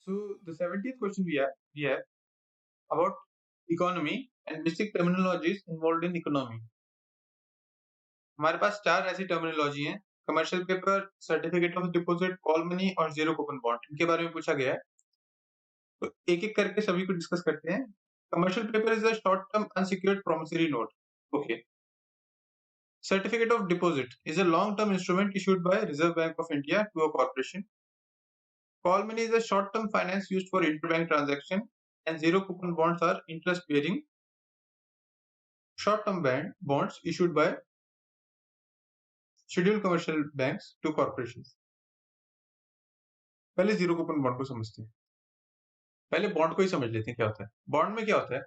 So the 70th question we have about economy and basic terminologies involved in economy. हमारे पास चार ऐसी terminology हैं: commercial paper, certificate of deposit, call money और zero coupon bond. इनके बारे में पूछा गया है, तो एक एक करके सभी को डिस्कस करते हैं। Commercial paper is a short term unsecured promissory note. Okay. Certificate of deposit is a long term instrument issued by Reserve Bank of India to a corporation. Call money is a short term finance used for interbank transaction, and zero coupon bonds are interest bearing short term bonds issued by scheduled commercial banks to corporations. पहले zero coupon bond को समझते हैं। पहले bond को ही समझ लेते हैं क्या होता है। बॉन्ड में क्या होता है,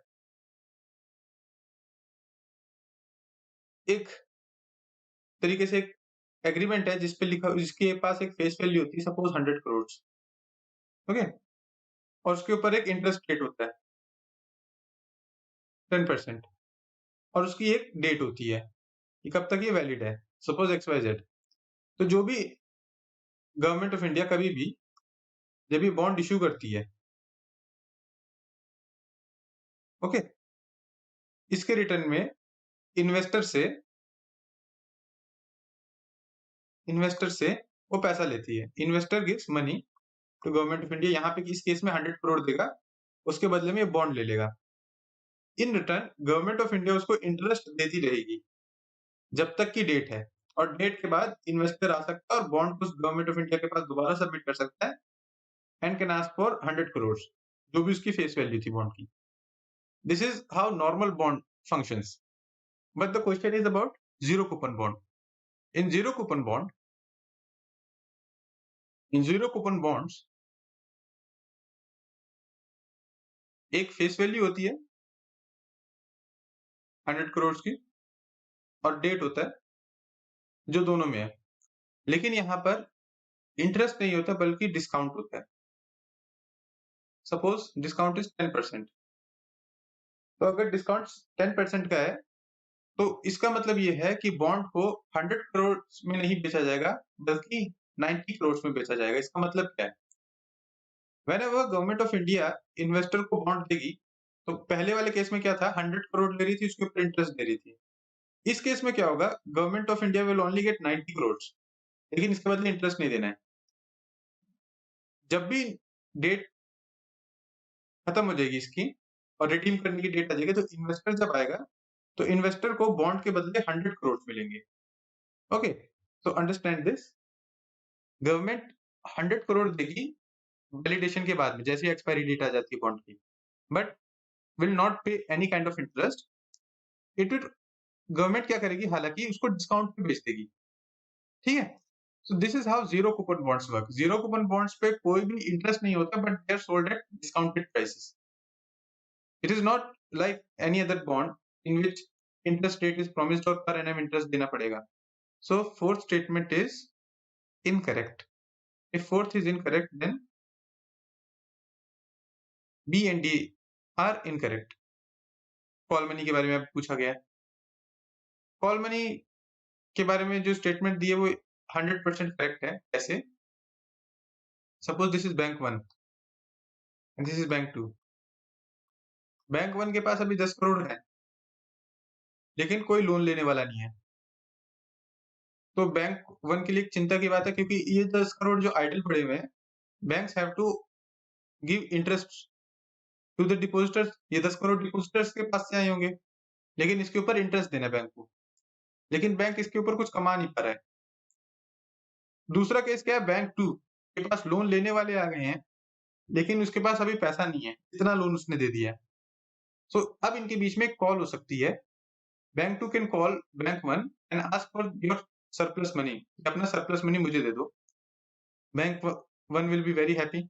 एक तरीके से एक एग्रीमेंट है जिसपे लिखा, जिसके पास एक फेस वैल्यू होती है, सपोज 100 करोड़। ओके, और उसके ऊपर एक इंटरेस्ट रेट होता है 10%, और उसकी एक डेट होती है कि कब तक ये वैलिड है, सपोज XYZ। तो जो भी गवर्नमेंट ऑफ इंडिया कभी भी जब ये बॉन्ड इश्यू करती है, ओके, इसके रिटर्न में इन्वेस्टर से वो पैसा लेती है। Investor gives money to government of India. यहाँ पे इस केस में 100 करोड़ देगा, उसके बदले में ये बॉन्ड ले लेगा। In return government of India उसको इंटरेस्ट देती रहेगी जब तक की डेट है, और डेट के बाद इन्वेस्टर आ सकता है और बॉन्ड को गवर्नमेंट ऑफ इंडिया के पास दोबारा सबमिट कर सकता है and can ask for 100 crore, जो भी उसकी फेस वैल्यू थी बॉन्ड की। This is how normal bond functions. But the question is about zero coupon bond. In zero coupon bonds, एक फेस वैल्यू होती है 100 करोड़ की और डेट होता है जो दोनों में है, लेकिन यहाँ पर इंटरेस्ट नहीं होता बल्कि डिस्काउंट होता है। Suppose discount is 10%। तो अगर डिस्काउंट 10% का है तो इसका मतलब ये है कि बॉन्ड को 100 करोड़ में नहीं बेचा जाएगा बल्कि 90 करोड़ में बेचा जाएगा। इसका मतलब क्या है, whenever government of India investor को बॉन्ड देगी, तो पहले वाले केस में क्या था, 100 करोड़ ले रही थी, उसके ऊपर इंटरेस्ट दे रही थी। इस केस में क्या होगा, government of India will only get 90 crore, लेकिन इसके बदले इंटरेस्ट नहीं देना है। जब भी डेट खत्म हो जाएगी इसकी और रिडीम करने की डेट आ जाएगी, तो इन्वेस्टर जब आएगा तो इन्वेस्टर को बॉन्ड के बदले 100 करोड़ मिलेंगे। Okay, so understand this. Government 100 crore देगी वैलिडेशन के बाद में, जैसे एक्सपायरी डेट आ जाती है बॉन्ड की, बट विल नॉट पे any kind of interest. It will, government क्या करेगी, हालांकि उसको डिस्काउंट पे बेच देगी। ठीक है, so this is how zero coupon bonds work. Zero coupon bonds पे कोई भी इंटरेस्ट नहीं होता, but they are sold at discounted prices. It is not like any other bond in which interest rate is promised और per annum interest देना पड़ेगा। So fourth statement is incorrect. If fourth is incorrect, then B and D are incorrect. Call money के बारे में पूछा गया है। Call money के बारे में जो स्टेटमेंट दी है वो 100% करेक्ट है। कैसे, suppose this is bank 1 and this is bank 2। Bank 1 के पास अभी 10 करोड़ है, लेकिन कोई लोन लेने वाला नहीं है। तो बैंक 1 के लिए एक चिंता की बात है, क्योंकि ये 10 करोड़ जो आइडल पड़े हुए हैं, banks have to give interest to the depositors. ये 10 करोड़ डिपॉजिटर्स के पास से आए होंगे, लेकिन इसके ऊपर इंटरेस्ट देना है बैंक को, लेकिन बैंक इसके ऊपर कुछ कमा नहीं पा रहा है। दूसरा केस क्या है, बैंक 2 के पास लोन लेने वाले आ गए हैं, लेकिन उसके पास अभी पैसा नहीं है, इतना लोन उसने दे दिया है। सो अब इनके बीच में एक कॉल हो सकती है। Bank 2 can call bank 1 and ask for your surplus money. अपना सरप्लस मनी मुझे दे दो। Bank 1 will be very happy,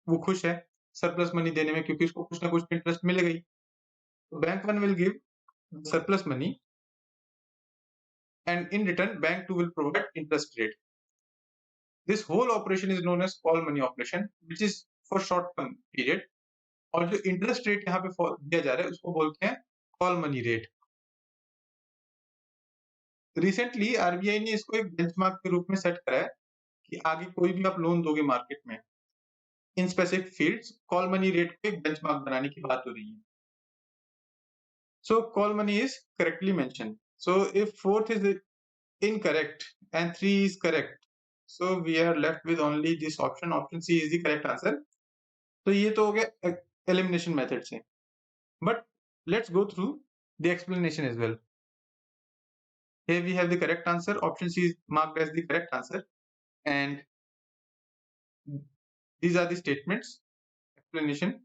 वो खुश है सरप्लस मनी देने में, क्योंकि उसको कुछ ना कुछ इंटरेस्ट मिलेगा ही। तो bank 1 will give surplus money and in return bank 2 will provide interest rate. This whole operation is known as call money operation, which is for short term period. और जो इंटरेस्ट रेट यहाँ पे दिया जा रहा है उसको बोलते हैं call money rate. Recently RBI ने इसको एक बेंचमार्क के रूप में सेट करा है कि आगे कोई भी आप लोन दोगे मार्केट में, in specific fields call money rate को एक बेंचमार्क बनाने की बात हो रही है. So call money is correctly mentioned. So if fourth is incorrect and 3 is correct, so we are left with only this option. Option C is the correct answer. तो ये तो हो गया elimination method से. But let's go through the explanation as well. Here we have the correct answer. Option C is marked as the correct answer, and these are the statements. Explanation.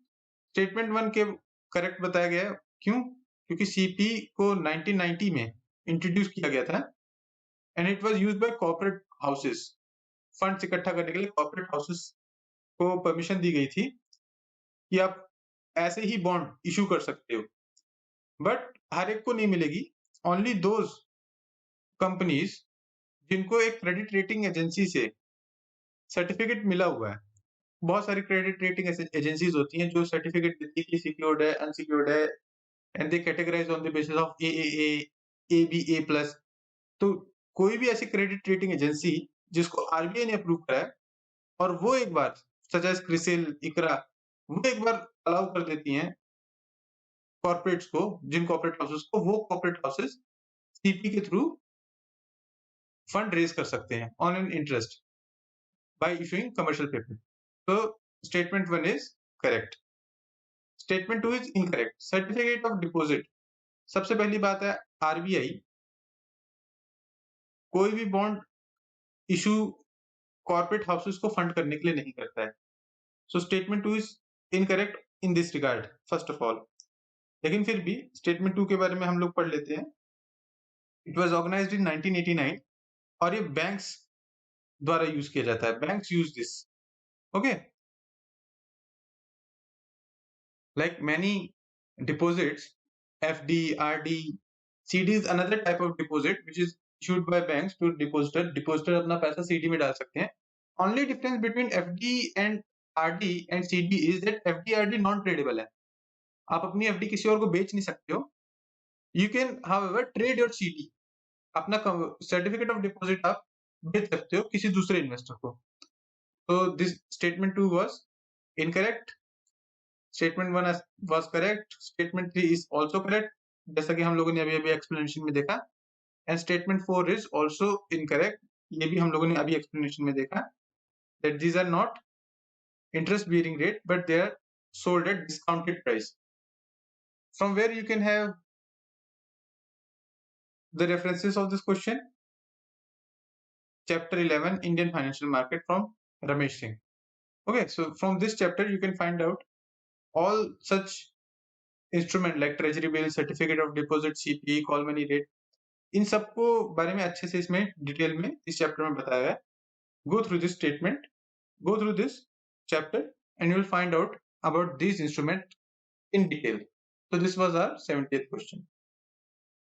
Statement 1 के correct बताया गया है. क्यों? क्योंकि CP को 1990 में introduce किया गया था and it was used by corporate houses. Funds इकट्ठा करने के लिए कॉर्पोरेट हाउसेस को परमिशन दी गई थी कि आप ऐसे ही बॉन्ड इशू कर सकते हो, बट हर एक को नहीं मिलेगी. ओनली दोज कंपनीज जिनको एक क्रेडिट रेटिंग एजेंसी से सर्टिफिकेट मिला हुआ है. बहुत सारी क्रेडिट रेटिंग एजेंसीज होती हैं जो सर्टिफिकेट देती है कि सिक्योर्ड है, अनसिक्योर्ड है, and they categorise on the basis of AAA, AB, A+. तो कोई भी ऐसी क्रेडिट रेटिंग एजेंसी जिसको RBI ने अप्रूव करा है और वो एक बार सच एज क्रिसिल, इकरा, वो एक बार अलाउ कर देती हैं कॉर्पोरेट्स को, जिन कॉर्पोरेट हाउसेस को, वो कॉर्पोरेट हाउसेस CP के थ्रू फंड रेज कर सकते हैं on an interest by issuing commercial paper. तो statement 1 is correct. Statement 2 is incorrect. Certificate of deposit, सबसे पहली बात है RBI कोई भी बॉन्ड इशू कॉर्पोरेट हाउसेस को फंड करने के लिए नहीं करता है. So statement 2 is incorrect in this regard first of all. लेकिन फिर भी स्टेटमेंट 2 के बारे में हम लोग पढ़ लेते हैं. इट वाज ऑर्गेनाइज्ड इन 1989 और ये बैंक्स द्वारा यूज किया जाता है. Banks use this. Okay, like many deposits, FD, RD, CD is another type of deposit which is issued by banks to depositor. Depositor अपना पैसा CD में डाल सकते हैं. Only difference between FD and RD and CD is that FD, RD non tradable है. आप अपनी FD किसी और को बेच नहीं सकते हो. You can however trade your CD. अपना सर्टिफिकेट ऑफ डिपॉजिट आप बेच सकते हो किसी दूसरे इन्वेस्टर को. तो this statement 2 was incorrect. Statement 1 was correct. Statement 3 is also correct, जैसा कि हम लोगों ने अभी एक्सप्लेनेशन में देखा. And statement 4 is also incorrect. ये भी हम लोगों ने अभी एक्सप्लेनेशन में देखा that these are not interest bearing rate but they are sold at discounted price. From where you can have the references of this question? Chapter 11, Indian Financial Market, from Ramesh Singh. Okay, so from this chapter you can find out all such instrument like treasury bill, certificate of deposit, CP, call money rate. इन सबको बारे में अच्छे से इसमें detail में इस chapter में बताया है. Go through this statement, go through this chapter, and you will find out about these instruments in detail. So this was our 70th question.